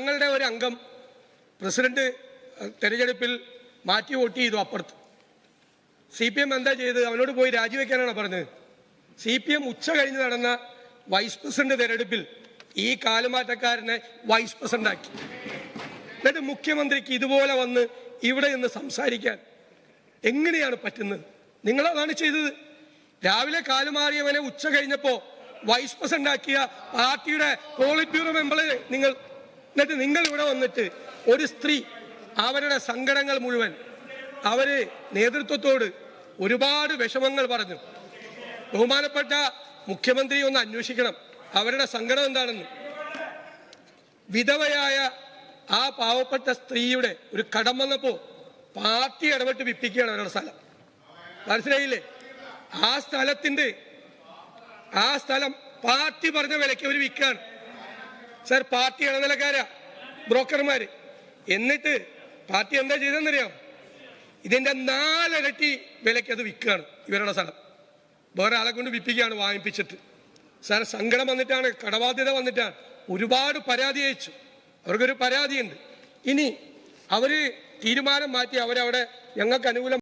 ഞങ്ങളുടെ ഒരു അംഗം പ്രസിഡന്റ് തെരഞ്ഞെടുപ്പിൽ മാറ്റി വോട്ട് ചെയ്തു. അപ്പുറത്ത് CPM എന്താ ചെയ്തത്? അവനോട് പോയി രാജിവെക്കാനാണ് പറഞ്ഞത്. CPM ഉച്ച കഴിഞ്ഞ് നടന്ന വൈസ് പ്രസിഡന്റ് തെരഞ്ഞെടുപ്പിൽ ഈ കാലുമാറ്റക്കാരനെ വൈസ് പ്രസിഡന്റ് ആക്കി. എന്നിട്ട് മുഖ്യമന്ത്രിക്ക് ഇതുപോലെ വന്ന് ഇവിടെ നിന്ന് സംസാരിക്കാൻ എങ്ങനെയാണ് പറ്റുന്നത്? നിങ്ങളതാണ് ചെയ്തത്. രാവിലെ കാലുമാറിയവനെ ഉച്ച കഴിഞ്ഞപ്പോൾ വൈസ് പ്രസിഡന്റ് ആക്കിയ പാർട്ടിയുടെ പോളിറ്റ് ബ്യൂറോ മെമ്പർ നിങ്ങൾ. എന്നിട്ട് നിങ്ങൾ ഇവിടെ വന്നിട്ട് ഒരു സ്ത്രീ അവരുടെ സങ്കടങ്ങൾ മുഴുവൻ അവര് നേതൃത്വത്തോട് ഒരുപാട് വിഷമങ്ങൾ പറഞ്ഞു. ബഹുമാനപ്പെട്ട മുഖ്യമന്ത്രി ഒന്ന് അന്വേഷിക്കണം അവരുടെ സങ്കടം എന്താണെന്ന്. വിധവയായ ആ പാവപ്പെട്ട സ്ത്രീയുടെ ഒരു കടം വന്നപ്പോൾ പാർട്ടി ഇടപെട്ട് വിപ്പിക്കുകയാണ് അവരുടെ സ്ഥലം. മനസ്സിലായില്ലേ? ആ സ്ഥലം പാർട്ടി പറഞ്ഞ വിലയ്ക്ക് അവർ വിൽക്കുകയാണ്. Sir, party ഇടനിലക്കാരാ, ബ്രോക്കർമാര്. എന്നിട്ട് പാർട്ടി എന്താ ചെയ്തെന്നറിയാം? ഇതിന്റെ 4 ഇരട്ടി വിലയ്ക്ക് അത് വിൽക്കുകയാണ്. ഇവരുടെ സ്ഥലം വേറെ ആളെ കൊണ്ട് വിൽപ്പിക്കുകയാണ് വാങ്ങിപ്പിച്ചിട്ട്. സാർ, സങ്കടം വന്നിട്ടാണ്, കടബാധ്യത വന്നിട്ടാണ്. ഒരുപാട് പരാതി അയച്ചു. അവർക്കൊരു പരാതിയുണ്ട്. ഇനി അവര് തീരുമാനം മാറ്റി അവരവിടെ ഞങ്ങൾക്ക് അനുകൂലം